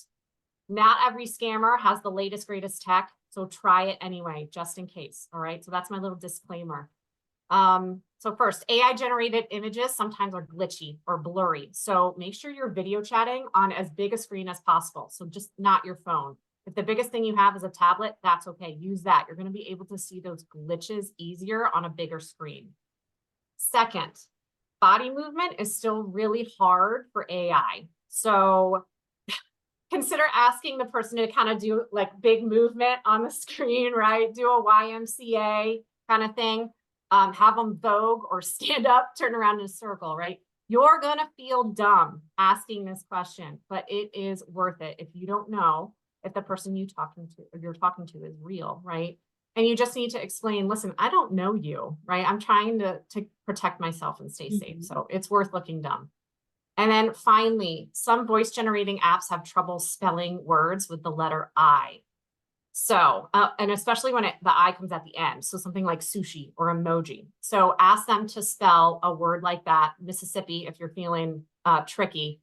Not every scammer has the latest, greatest tech, so try it anyway, just in case. All right, so that's my little disclaimer. So first, AI generated images sometimes are glitchy or blurry. So make sure you're video chatting on as big a screen as possible. So just not your phone. If the biggest thing you have is a tablet, that's okay. Use that. You're going to be able to see those glitches easier on a bigger screen. Second, body movement is still really hard for AI. So consider asking the person to kind of do like big movement on the screen, right? Do a YMCA kind of thing. Have them vogue or stand up, turn around in a circle, right? You're gonna feel dumb asking this question, but it is worth it if you don't know if the person you're talking to is real, right? And you just need to explain, listen, I don't know you, right? I'm trying to protect myself and stay safe. So it's worth looking dumb. And then finally, some voice generating apps have trouble spelling words with the letter I. So, and especially when the I comes at the end. So something like sushi or emoji. So ask them to spell a word like that, Mississippi, if you're feeling tricky.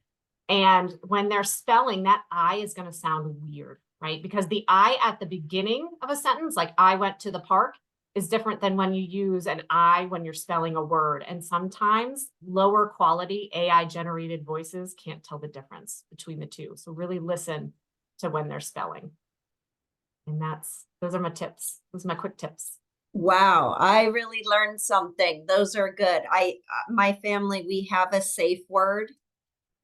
And when they're spelling, that I is going to sound weird, right? Because the I at the beginning of a sentence, like I went to the park, is different than when you use an I when you're spelling a word. And sometimes lower quality AI generated voices can't tell the difference between the two. So really listen to when they're spelling. And those are my tips. Those are my quick tips. Wow, I really learned something. Those are good. My family, we have a safe word,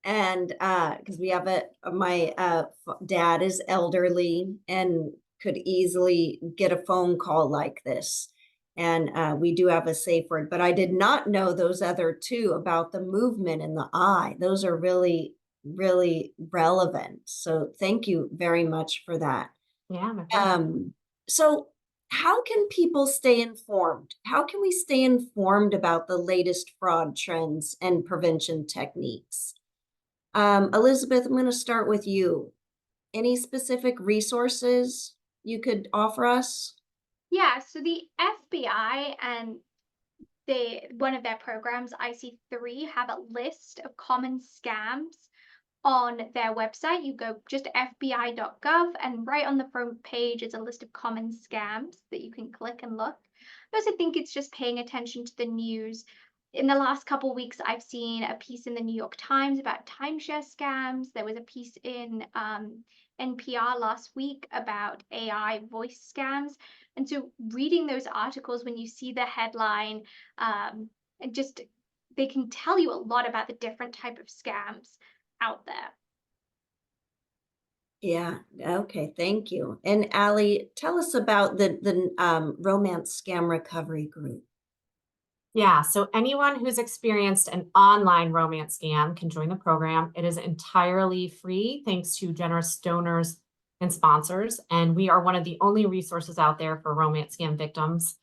and because we have my dad is elderly and could easily get a phone call like this, and we do have a safe word. But I did not know those other two about the movement and the eye. Those are really, really relevant. So thank you very much for that. Yeah, my pleasure. So how can people stay informed? How can we stay informed about the latest fraud trends and prevention techniques? Elizabeth, I'm going to start with you. Any specific resources you could offer us? Yeah, so the FBI and one of their programs, IC3, have a list of common scams on their website. You go just to fbi.gov, and right on the front page is a list of common scams that you can click and look. I also think it's just paying attention to the news. In the last couple of weeks, I've seen a piece in the New York Times about timeshare scams. There was a piece in NPR last week about AI voice scams. And so reading those articles, when you see the headline, and just they can tell you a lot about the different type of scams out there. Yeah, okay, thank you. And Allie, tell us about the romance scam recovery group. Yeah, so anyone who's experienced an online romance scam can join the program. It is entirely free thanks to generous donors and sponsors. And we are one of the only resources out there for romance scam victims.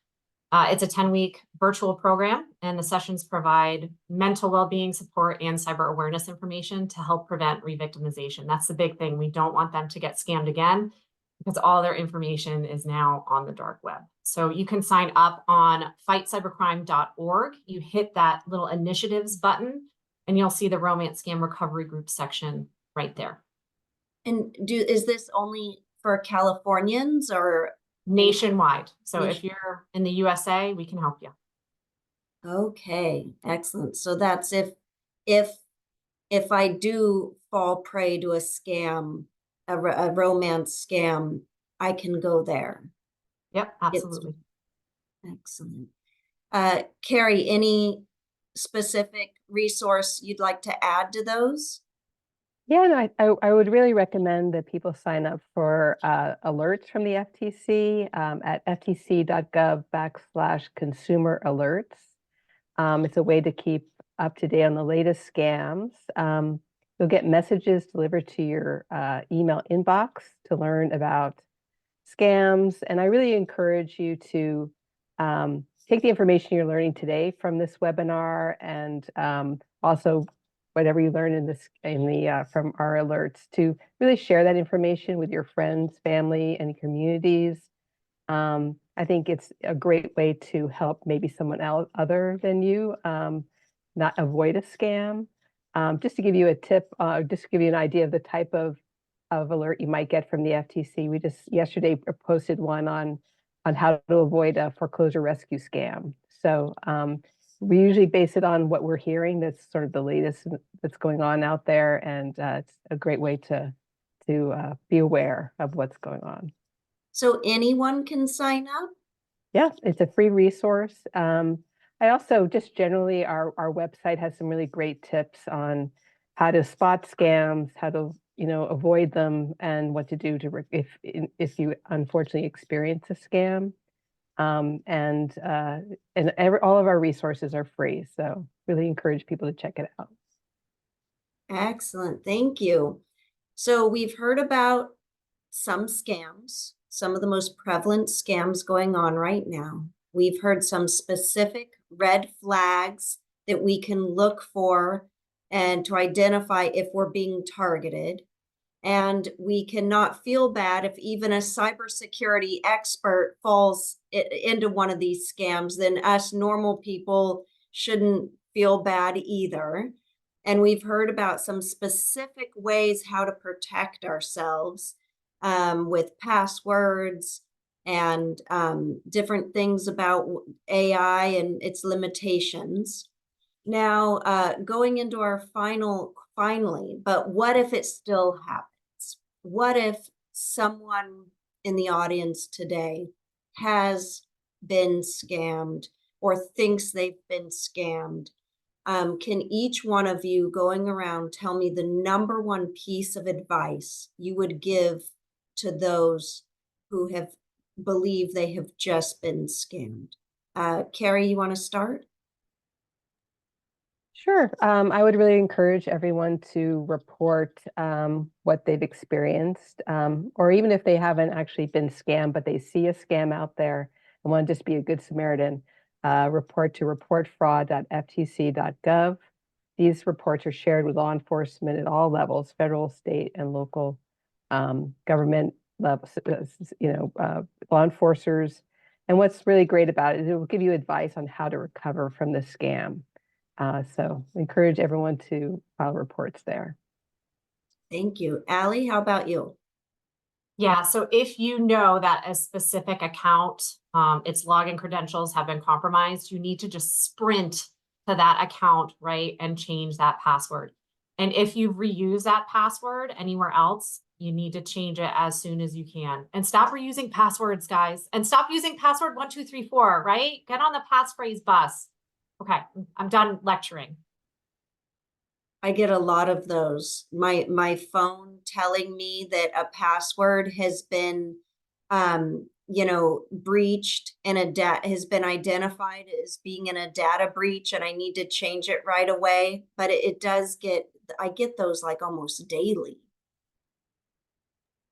It's a 10-week virtual program, and the sessions provide mental well-being support and cyber awareness information to help prevent re-victimization. That's the big thing. We don't want them to get scammed again, because all their information is now on the dark web. So you can sign up on fightcybercrime.org. You hit that little initiatives button, and you'll see the romance scam recovery group section right there. And is this only for Californians or nationwide? So if you're in the USA, we can help you. Okay, excellent. So that's if I do fall prey to a scam, a romance scam, I can go there. Yep, absolutely. Excellent. Carrie, any specific resource you'd like to add to those? Yeah, no, I would really recommend that people sign up for alerts from the FTC at ftc.gov/consumer alerts. It's a way to keep up to date on the latest scams. You'll get messages delivered to your email inbox to learn about scams. And I really encourage you to take the information you're learning today from this webinar, and also whatever you learn from our alerts, to really share that information with your friends, family, and communities. I think it's a great way to help maybe someone else other than you not avoid a scam. Just to give you a tip, just to give you an idea of the type of of alert you might get from the FTC. We just yesterday posted one on how to avoid a foreclosure rescue scam. So we usually base it on what we're hearing. That's sort of the latest that's going on out there, and it's a great way to be aware of what's going on. So anyone can sign up? Yeah, it's a free resource. I also just generally, our website has some really great tips on how to spot scams, how to avoid them, and what to do to if you unfortunately experience a scam. And all of our resources are free, so really encourage people to check it out. Excellent, thank you. So we've heard about some scams, some of the most prevalent scams going on right now. We've heard some specific red flags that we can look for and to identify if we're being targeted. And we cannot feel bad if even a cybersecurity expert falls into one of these scams, then us normal people shouldn't feel bad either. And we've heard about some specific ways how to protect ourselves with passwords and different things about AI and its limitations. Now, going into our finally, but what if it still happens? What if someone in the audience today has been scammed or thinks they've been scammed? Can each one of you going around tell me the number one piece of advice you would give to those who have believed they have just been scammed? Carrie, you want to start? Sure. I would really encourage everyone to report what they've experienced, or even if they haven't actually been scammed, but they see a scam out there and want to just be a good Samaritan, report to reportfraud.ftc.gov. These reports are shared with law enforcement at all levels, federal, state, and local government levels, law enforcers. And what's really great about it is it will give you advice on how to recover from the scam. So encourage everyone to file reports there. Thank you. Allie, how about you? Yeah, so if you know that a specific account, its login credentials have been compromised, you need to just sprint to that account, right, and change that password. And if you reuse that password anywhere else, you need to change it as soon as you can. And stop reusing passwords, guys. And stop using password 1234, right? Get on the passphrase bus. Okay, I'm done lecturing. I get a lot of those. My phone telling me that a password has been, breached and has been identified as being in a data breach, and I need to change it right away. But it does I get those like almost daily.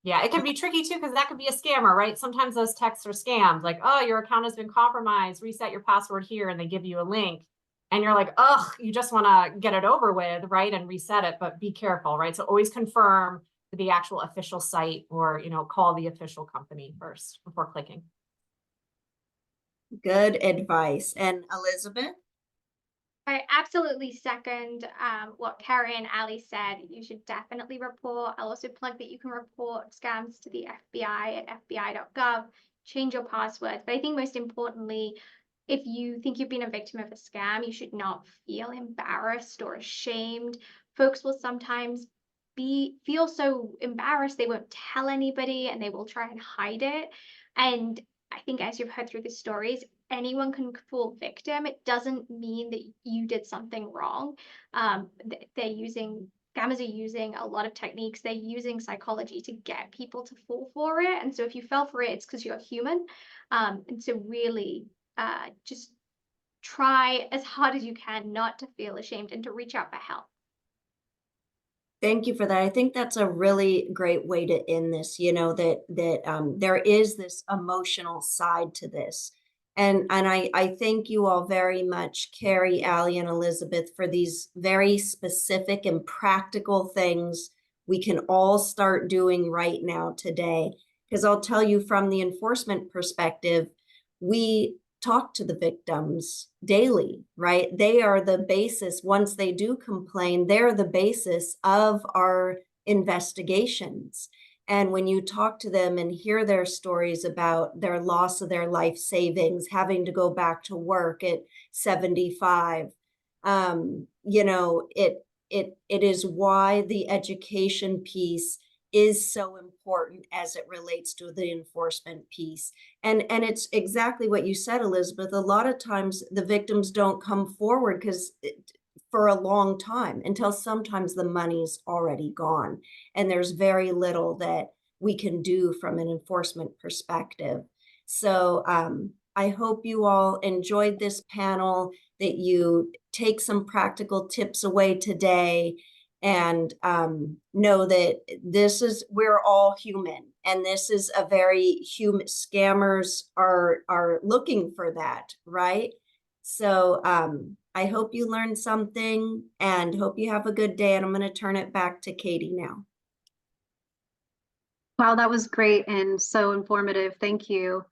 Yeah, it can be tricky too, because that could be a scammer, right? Sometimes those texts are scams, like, oh, your account has been compromised, reset your password here, and they give you a link. And you're like, ugh, you just want to get it over with, right? And reset it, but be careful, right? So always confirm the actual official site or, call the official company first before clicking. Good advice. And Elizabeth? I absolutely second what Carrie and Ali said. You should definitely report. I'll also plug that you can report scams to the FBI at fbi.gov, change your passwords. But I think most importantly, if you think you've been a victim of a scam, you should not feel embarrassed or ashamed. Folks will sometimes feel so embarrassed they won't tell anybody and they will try and hide it. And I think as you've heard through the stories, anyone can fall victim. It doesn't mean that you did something wrong. Scammers are using a lot of techniques. They're using psychology to get people to fall for it. And so if you fell for it, it's because you're human. And so really just try as hard as you can not to feel ashamed and to reach out for help. Thank you for that. I think that's a really great way to end this, that there is this emotional side to this. And I thank you all very much, Carrie, Allie, and Elizabeth, for these very specific and practical things we can all start doing right now today. Because I'll tell you, from the enforcement perspective, we talk to the victims daily, right? They are the basis. Once they do complain, they're the basis of our investigations. And when you talk to them and hear their stories about their loss of their life savings, having to go back to work at 75, you know, it is why the education piece is so important as it relates to the enforcement piece. And it's exactly what you said, Elizabeth. A lot of times the victims don't come forward because for a long time, until sometimes the money's already gone and there's very little that we can do from an enforcement perspective. So I hope you all enjoyed this panel, that you take some practical tips away today, and know that we're all human, and this is a very human, scammers are looking for that, right? So I hope you learned something and hope you have a good day, and I'm going to turn it back to Katie now. Wow, that was great and so informative. Thank you.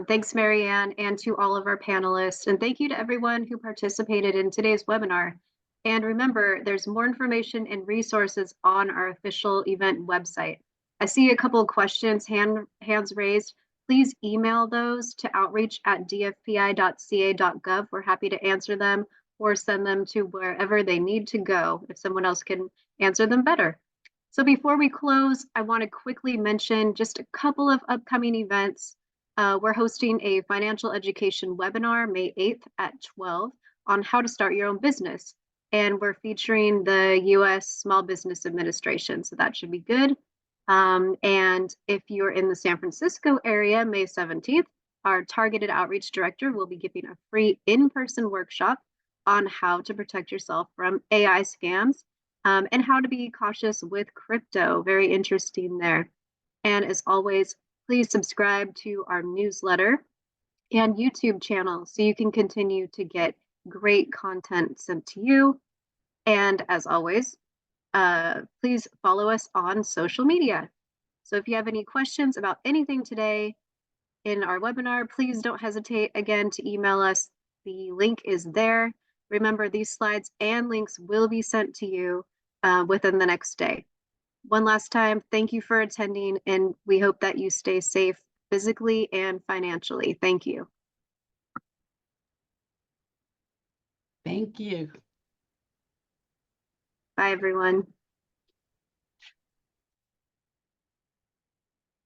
Thanks, Marianne, and to all of our panelists. And thank you to everyone who participated in today's webinar. And remember, there's more information and resources on our official event website. I see a couple of questions, hands raised. Please email those to outreach@dfpi.ca.gov. We're happy to answer them or send them to wherever they need to go if someone else can answer them better. So before we close, I want to quickly mention just a couple of upcoming events. We're hosting a financial education webinar May 8th at 12 on how to start your own business. And we're featuring the US Small Business Administration, so that should be good. And if you're in the San Francisco area, May 17th, our targeted outreach director will be giving a free in-person workshop on how to protect yourself from AI scams. And how to be cautious with crypto. Very interesting there. And as always, please subscribe to our newsletter and YouTube channel so you can continue to get great content sent to you. And as always, please follow us on social media. So if you have any questions about anything today in our webinar, please don't hesitate again to email us. The link is there. Remember, these slides and links will be sent to you within the next day. One last time, thank you for attending, and we hope that you stay safe physically and financially. Thank you. Thank you. Bye, everyone.